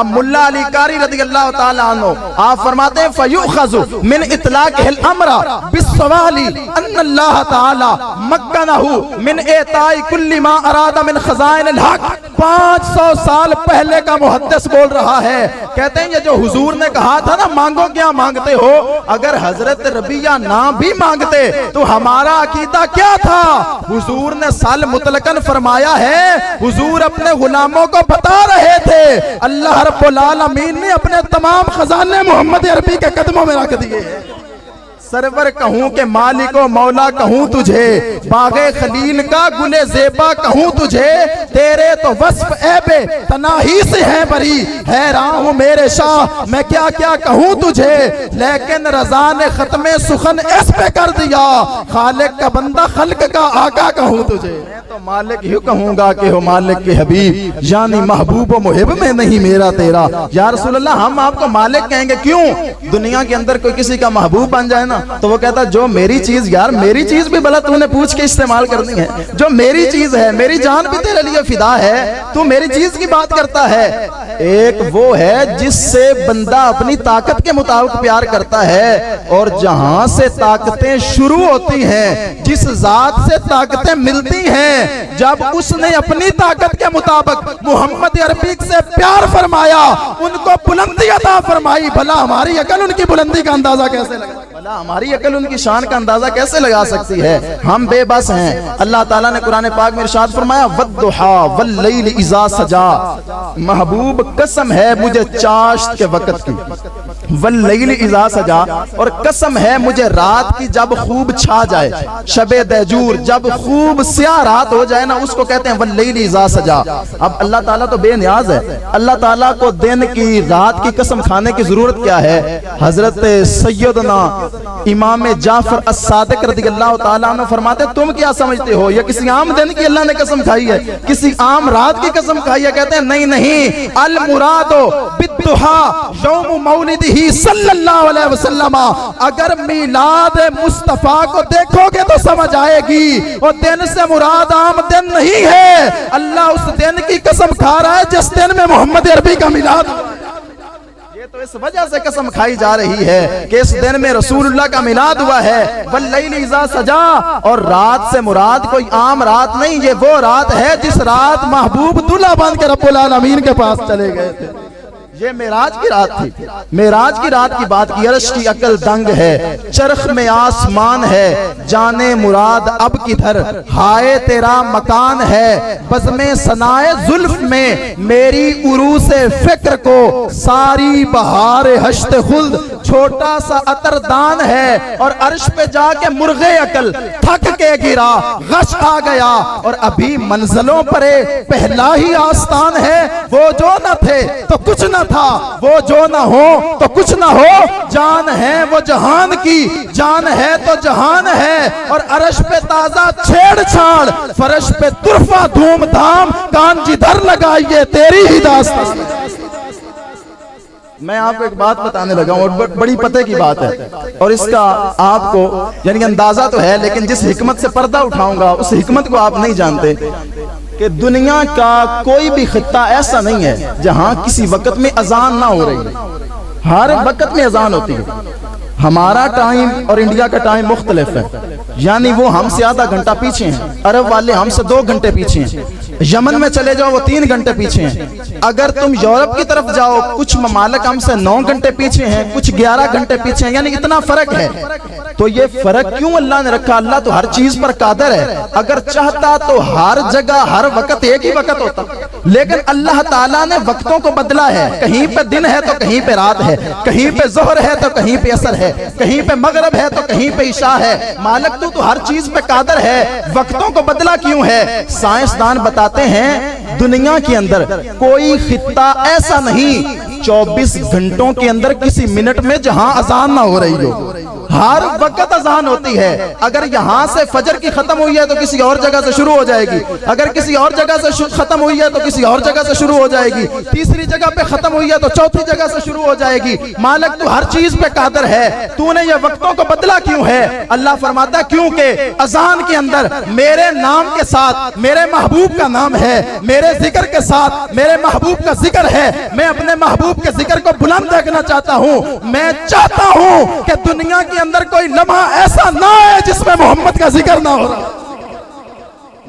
ملا علی قاری رضی اللہ تعالیٰ عنہ آپ فرماتے ہیں فَيُؤْخَذُ مِنْ إِطْلَاقِهِ الْأَمْرَ بِالسَّوَالِ أَنَّ اللَّهَ تَعَالَى مَكَّنَهُ مِنْ إِعْطَاءِ كُلِّ مَا أَرَادَ مِنْ خَزَائِنِ الْحَقِّ 500 سال پہلے کا محدث بول رہا ہے، کہتے ہیں یہ جو حضور نے کہا تھا نا مانگو کیا مانگتے ہو، اگر حضرت ربیہ نہ بھی مانگتے تو ہمارا عقیدہ کیا تھا؟ حضور نے سال مطلقاً فرمایا ہے، حضور اپنے غلاموں کو بتا رہے تھے، اللہ رب العالمین نے اپنے تمام خزانے محمد عربی کے قدموں میں رکھ دیے۔ سرور کہوں کہ مالک و مولا کہوں تجھے، باغ خلیل کا گل زیبا کہوں تجھے، تیرے تو وصف عیب تناہی سے ہے بری، حیران ہوں میرے شاہ میں کیا کیا کہوں تجھے، لیکن رضا نے ختم سخن اس پہ کر دیا، خالق کا بندہ خلق کا آقا کہوں تجھے۔ میں تو مالک ہی کہوں گا کہ ہو مالک کے حبیب، یعنی محبوب و محب میں نہیں میرا تیرا۔ یا رسول اللہ ہم آپ کو مالک کہیں گے کیوں؟ دنیا کے اندر کوئی کسی کا محبوب بن جائے نا تو وہ کہتا جو میری چیز، یار میری چیز بھی بھلا تو نے پوچھ کے استعمال کرنی ہے، جو میری چیز ہے، میری جان بھی تیرے لیے فدا ہے، تو میری چیز کی بات کرتا ہے۔ ایک وہ ہے جس سے بندہ اپنی طاقت کے مطابق پیار کرتا ہے، اور جہاں سے طاقتیں شروع ہوتی ہیں، جس ذات سے طاقتیں ملتی ہیں، جب اس نے اپنی طاقت کے مطابق محمد عربی سے پیار فرمایا، ان کو بلندی عطا فرمائی، بھلا ہماری عقل ان کی بلندی کا اندازہ کیسے لگا؟ بھلا ہماری عقل ان کی شان کا اندازہ کیسے لگا سکتی ہے؟ ہم بے بس ہیں۔ اللہ تعالیٰ نے قرآن پاک میں ارشاد فرمایا وَالضُّحَىٰ وَاللَّيْلِ إِذَا سَجَىٰ، محبوب قسم ہے مجھے چاشت کے وقت کی، وَاللَّيْلِ إِذَا سَجَىٰ، اور قسم ہے مجھے رات کی جب خوب چھا جائے، شب دہجور جب خوب سیاہ رات ہو جائے نا اس کو کہتے ہیں وَاللَّيْلِ إِذَا سَجَىٰ۔ اب اللہ تعالیٰ تو بے نیاز ہے، اللہ تعالیٰ کو دن کی رات کی قسم کھانے کی ضرورت کیا ہے؟ حضرت سیدنا امام جعفر الصادق رضی اللہ تعالیٰ عنہ فرماتے تم کیا سمجھتے ہو یہ کسی عام دن کی اللہ نے قسم کھائی ہے، کسی عام رات کی قسم کھائی ہے؟ کہتے ہیں نہیں نہیں، المراد بالضحیٰ یوم مولدہ صلی اللہ علیہ وسلم، اگر میلاد مصطفیٰ کو دیکھو گے تو سمجھ آئے گی، اور دن سے مراد عام دن نہیں ہے، اللہ اس دن کی قسم کھا رہا ہے جس دن میں محمد عربی کا میلاد۔ یہ تو اس وجہ سے قسم کھائی جا رہی ہے کہ اس دن میں رسول اللہ کا میلاد ہوا ہے۔ واللیل اذا سجا، اور رات سے مراد کوئی عام رات نہیں، یہ وہ رات ہے جس رات محبوب دلہا بن کے رب العالمین کے پاس چلے گئے تھے۔ یہ معراج کی رات تھی، معراج کی رات کی بات کی۔ عرش کی عقل دنگ ہے، چرخ میں آسمان ہے، جانے مراد اب کدھر، ہائے تیرا مکان ہے، بزم ثنائے زلف میں میری عروس فکر کو، ساری بہار ہشت خلد چھوٹا سا عطر دان ہے، اور عرش پہ جا کے مرغ عقل تھک کے گرا، غش آ گیا، اور ابھی منزلوں پر پہلا ہی آستان ہے، وہ جو نہ تھے تو کچھ نہ تھا، وہ جو نہ ہو تو کچھ نہ ہو، جان ہے وہ جہان کی، جان ہے تو جہان ہے، اور عرش پہ تازہ چھیڑ چھاڑ، فرش پہ طرفہ دھوم دھام، کان جدھر لگائیے تیری ہی داستان۔ میں آپ کو ایک بات بتانے لگا ہوں، اور بڑی پتہ کی بات ہے، اور اس کا آپ کو یعنی اندازہ تو ہے، لیکن جس حکمت سے پردہ اٹھاؤں گا اس حکمت کو آپ نہیں جانتے کہ دنیا کا کوئی بھی خطہ ایسا نہیں ہے جہاں کسی وقت میں اذان نہ ہو رہی ہے، ہر وقت میں اذان ہوتی ہے۔ ہمارا ٹائم اور انڈیا کا ٹائم مختلف ہے، یعنی وہ ہم سے آدھا گھنٹہ پیچھے ہیں، عرب والے ہم سے 2 گھنٹے پیچھے ہیں، یمن میں چلے جاؤ وہ 3 گھنٹے پیچھے ہیں، اگر تم یورپ کی طرف جاؤ کچھ ممالک ہم سے 9 گھنٹے پیچھے ہیں، کچھ 11 گھنٹے پیچھے ہیں، یعنی اتنا فرق ہے۔ تو یہ فرق کیوں اللہ نے رکھا؟ اللہ تو ہر چیز پر قادر ہے، اگر چاہتا تو ہر جگہ ہر وقت ایک ہی وقت ہوتا، لیکن اللہ تعالیٰ نے وقتوں کو بدلا ہے، کہیں پہ دن ہے تو کہیں پہ رات ہے، کہیں پہ ظہر ہے تو کہیں پہ عصر ہے، کہیں پہ مغرب ہے تو کہیں پہ عشاء ہے، مالک تو ہر چیز پہ قادر ہے، وقتوں کو بدلا کیوں ہے؟ سائنسدان بتاتے ہیں دنیا کے اندر کوئی خطہ ایسا نہیں 24 گھنٹوں کے اندر کسی منٹ میں جہاں اذان نہ ہو رہی ہو۔ ہر وقت اذان ہوتی ہے. اگر یہاں سے فجر کی ختم ہوئی ہے تو کسی اور جگہ سے شروع ہو جائے گی, اگر کسی اور جگہ سے ختم ہوئی ہے تو کسی اور جگہ سے شروع ہو جائے گی, تیسری جگہ پہ ختم ہوئی ہے تو چوتھی جگہ سے شروع ہو جائے گی. مالک تو ہر چیز پہ قادر ہے, تو نے یہ وقتوں کو بدلا کیوں ہے؟ اللہ فرماتا ہے کیونکہ اذان کے اندر میرے نام کے ساتھ میرے محبوب کا نام ہے, میرے ذکر کے ساتھ میرے محبوب کا ذکر ہے. میں اپنے محبوب کے ذکر کو بلند دیکھنا چاہتا ہوں. میں چاہتا ہوں کہ دنیا کے اندر کوئی لمحہ ایسا نہ ہے جس میں محمد کا ذکر نہ ہو رہا.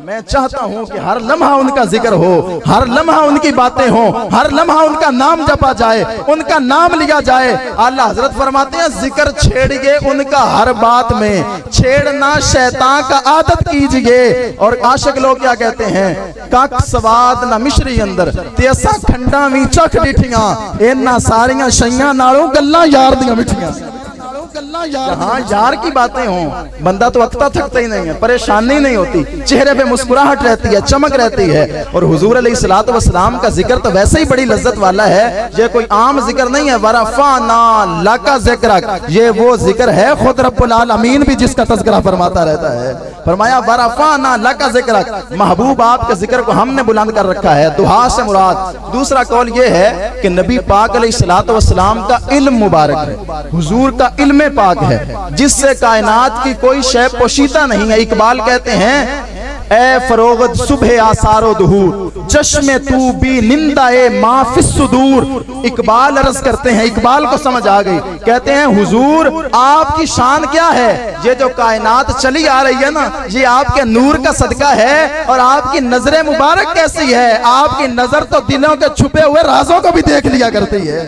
میں چاہتا ہوں کہ ہر لمحہ ان کا ذکر ہو, ہر لمحہ ان کی باتیں ہوں, ہر لمحہ ان کا نام جپا جائے, ان کا نام لیا جائے. اللہ حضرت فرماتے ہیں ذکر چھیڑیے ان کا ہر بات میں, چھیڑنا شیطان کا عادت کیجئے. اور عاشق لوگ کیا کہتے ہیں؟ کک سواد نہ مشری اندر تیسا کھنڈا وی چکھ ڈٹھیاں, اینا ساریاں شیاں نالوں گلاں یار دیاں مٹھیاں. جہاں یار کی باتیں ہوں بندہ تو اکتا تھکتا ہی نہیں ہے, پریشانی نہیں ہوتی, چہرے پہ مسکراہٹ رہتی ہے, چمک رہتی ہے. اور حضور علیہ الصلوۃ والسلام کا ذکر تو ویسے ہی بڑی لذت والا ہے, یہ کوئی عام ذکر نہیں ہے. وَرَفَعْنَا لَكَ ذِكْرَكَ, یہ وہ ذکر ہے خود رب العالمین بھی جس کا تذکرہ فرماتا رہتا ہے. فرمایا وَرَفَعْنَا لَكَ ذِكْرَكَ, محبوب آپ کے ذکر کو ہم نے بلند کر رکھا ہے. دعا سے مراد دوسرا قول یہ ہے کہ نبی پاک علیہ الصلوۃ والسلام کا علم مبارک ہے, حضور کا علم پاک ہے جس سے کائنات کی کوئی شے پوشیدہ نہیں ہے. اقبال کہتے ہیں اے فروغت صبح آثار و ظہور, چشم تو بھی نندائے ما فی الصدور. اقبال عرض کرتے ہیں, اقبال کو سمجھ آ گئی, کہتے ہیں حضور آپ کی شان کیا ہے؟ یہ جو کائنات چلی آ رہی ہے نا, یہ آپ کے نور کا صدقہ ہے. اور آپ کی نظر مبارک کیسی ہے؟ آپ کی نظر تو دلوں کے چھپے ہوئے رازوں کو بھی دیکھ لیا کرتی ہے.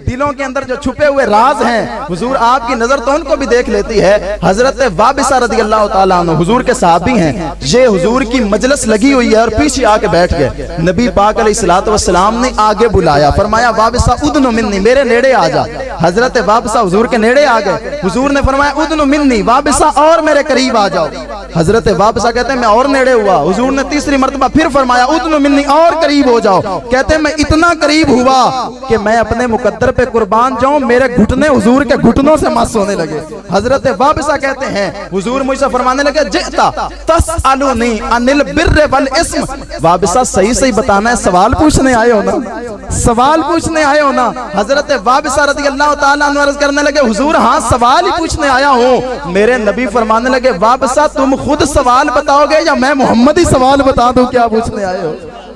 دلوں کے اندر جو چھپے ہوئے راز ہیں حضور آپ کی نظر تو ان کو بھی دیکھ لیتی ہے. حضرت وابصہ رضی اللہ تعالیٰ عنہ حضور کے صحابی ہیں, یہ حضور کی مجلس لگی ہوئی ہے اور پیچھے آ کے بیٹھ گئے. نبی پاک علیہ الصلوۃ والسلام نے آگے بلایا, فرمایا وابصہ ادنو منی, میرے نیڑے آ جا. حضرت وابصہ حضور کے نیڑے آ گئے. حضور نے فرمایا ادنو منی, وابصہ اور میرے قریب آ جاؤ. حضرت وابصہ کہتے ہیں میں اور نیڑے ہوا. حضور نے تیسری مرتبہ پھر فرمایا ادنو منی, اور قریب ہو جاؤ. کہتے ہیں میں اتنا قریب ہوا کہ میں اپنے مقدر پہ قربان جاؤں, میرے گھٹنے حضور کے گھٹنوں سے مس ہونے لگے. حضرت وابصہ کہتے ہیں حضور مجھ سے فرمانے لگے جئتا تسألونی عن البر والاسم. وابصہ صحیح صحیح بتانا ہے, سوال پوچھنے آئے ہو نا, سوال پوچھنے آئے ہو نا. حضرت وابصہ رضی اللہ تعالیٰ عنہ عرض کرنے لگے حضور ہاں سوال ہی پوچھنے آیا ہوں. میرے نبی فرمانے لگے وابصہ تم خود سوال بتاؤ گے یا میں محمد ہی سوال بتا دوں کیا پوچھنے آئے ہو؟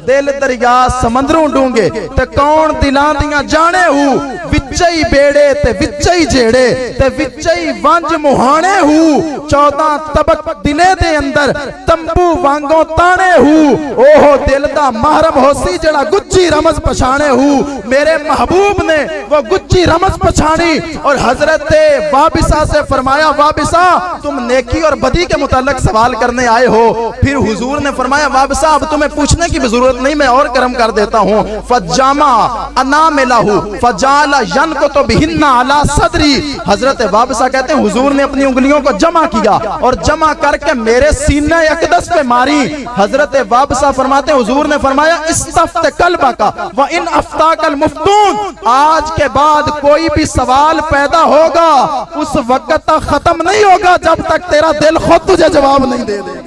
دل دریا سمندروں ڈونگے تے کون دلاں دیاں جانے ہو, وچئی بیڑے تے وچئی جیڑے تے وچئی ونج مہانے ہو, 14 طبق دلے دے اندر تمبو وانگوں تانے ہو. اوہ دل دا محرم ہو سی جڑا گچی رمز پچھانے ہو. میرے محبوب نے وہ گچی رمز پچھانی اور حضرت وابصہ سے فرمایا وابصہ تم نیکی اور بدی کے متعلق سوال کرنے آئے ہو. پھر حضور نے فرمایا وابصہ اب تمہیں پوچھنے کی ضرورت نہیں, میں اور کرم کر دیتا ہوں. فجامع اناملہ فجعل ینکت بہن علی صدری. حضرت وابصہ کہتے ہیں حضور نے اپنی انگلیوں کو جمع کیا اور جمع کر کے میرے سینہ اقدس پہ ماری. حضرت وابصہ فرماتے ہیں حضور نے فرمایا استفت قلبک وان افتاک المفتون, آج کے بعد کوئی بھی سوال پیدا ہوگا اس وقت تک ختم نہیں ہوگا جب تک تیرا دل خود تجھے جواب نہیں دے دے.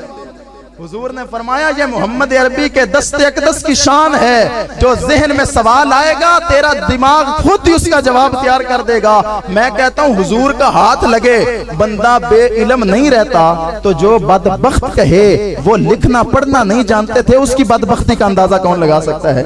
حضور نے فرمایا یہ محمد عربی کے دست اقدس کی شان ہے, جو ذہن میں سوال آئے گا تیرا دماغ خود ہی اس کا جواب تیار کر دے گا. میں کہتا ہوں حضور کا ہاتھ لگے بندہ بے علم نہیں رہتا, تو جو بدبخت کہے وہ لکھنا پڑھنا نہیں جانتے تھے, اس کی بدبختی کا اندازہ کون لگا سکتا ہے؟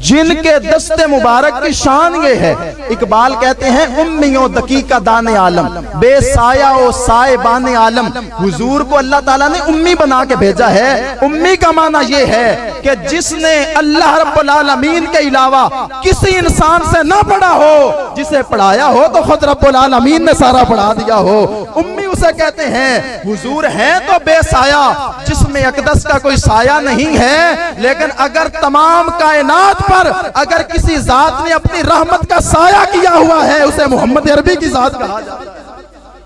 جن کے دست مبارک کی شان یہ ہے. اقبال کہتے ہیں امیوں دقیقہ دان عالم, بے سایہ و سائے بان عالم. حضور کو اللہ تعالیٰ نے امی بنا کے بھیجا ہے. امی کا معنی یہ ہے کہ جس نے اللہ رب العالمین کے علاوہ کسی انسان سے نہ پڑھا ہو, جسے پڑھایا ہو تو خود رب العالمین نے سارا پڑھا دیا ہو. امی اسے کہتے ہیں. حضور ہیں تو بے سایہ, جسم اقدس کا کوئی سایہ نہیں ہے, لیکن اگر تمام کائنات پر اگر کسی ذات نے اپنی رحمت کا سایہ کیا ہوا ہے اسے محمد عربی کی ذات کہا جاتا ہے.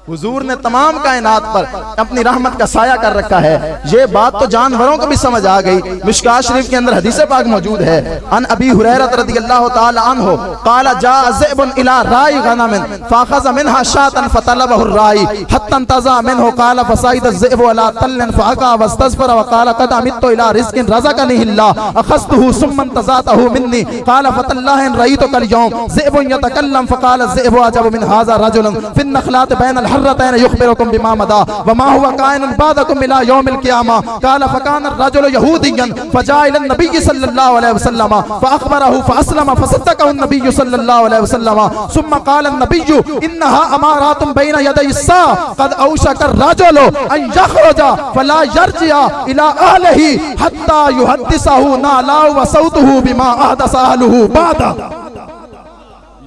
حضور نے تمام کائنات پر اپنی رحمت کا سایہ کر رکھا ہے. یہ بات تو جانوروں کو بھی سمجھ آ گئی. مشکات شریف کے اندر حدیث پاک موجود ہے. ان ابی ہریرہ رضی اللہ تعالی عنہ قال جاء ذئب الى راعي غنم فاخذ منها شاة فطلبه الراعي حتى انتزع منه قال فصعد الذئب على تل فأقع واستغفر وقال قد عمدت الى رزق رزقني الله اخذته ثم انتزعته مني قال فتالله ان رأيتك اليوم ذئب يتكلم فقال الذئب اعجب من هذا رجل في النخلات بين الحرتين يخبركم بما مضى وما هو كائن بعدكم الى يوم القيامه قال فكان الرجل يهوديا فجاء الى النبي صلى الله عليه وسلم فاخبره فاسلم فصدقه النبي صلى الله عليه وسلم ثم قال النبي انها امارات بين يدي الساعه قد اوشك الرجل ان يخرج فلا يرجع الى اهله حتى يحدثه ناله وصوته بما احدث اهله بعد.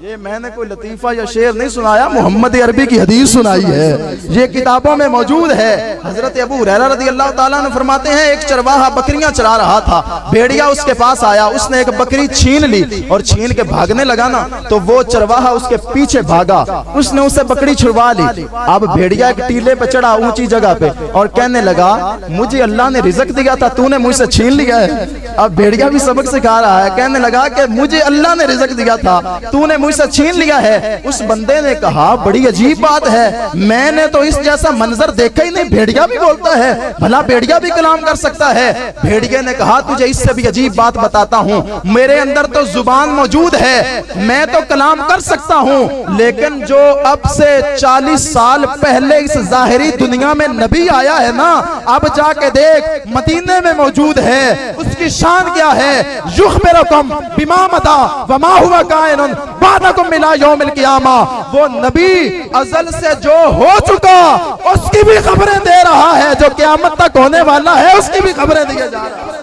یہ میں نے کوئی لطیفہ یا شعر نہیں سنایا، محمد عربی کی حدیث سنائی ہے، یہ کتابوں میں موجود ہے. حضرت ابو ہریرہ رضی اللہ تعالیٰ عنہ فرماتے ہیں ایک چرواہا بکریاں چرا رہا تھا، بھیڑیا اس کے پاس آیا، اس نے ایک بکری چھین لی اور چھین کے بھاگنے لگا نا تو وہ چرواہا اس کے پیچھے بھاگا، اس نے اسے بکری چھڑوا لی. اب بھیڑیا ایک ٹیلے پہ چڑھا اونچی جگہ پہ اور کہنے لگا مجھے اللہ نے رزق دیا تھا، تو نے مجھ سے چھین لیا ہے. اب بھیڑیا بھی سبق سکھا رہا ہے، کہنے لگا کہ مجھے اللہ نے رزق دیا تھا، تو نے مجھ سے چھین لیا ہے. اس بندے نے کہا بڑی عجیب بات ہے، میں نے تو اس جیسا منظر دیکھا ہی نہیں، بھیڑیا بھی بولتا ہے، بھلا بھیڑیا بھی کلام کر سکتا ہے. بھیڑیا نے کہا تجھے اس سے بھی عجیب بات بتاتا ہوں، میرے اندر تو زبان موجود ہے، میں تو کلام کر سکتا ہوں، لیکن جو اب سے 40 سال پہلے اس ظاہری دنیا میں نبی آیا ہے نا، اب جا کے دیکھ مدینے میں موجود ہے، اس کی شان کیا ہے. یخبرکم بما مضی وما هو کائن بعدکم الى یوم القیامہ. وہ نبی ازل سے جو ہو چکا اس کی بھی خبریں دے رہا ہے، جو قیامت تک ہونے والا ہے اس کی بھی خبریں دیے جا رہا ہے.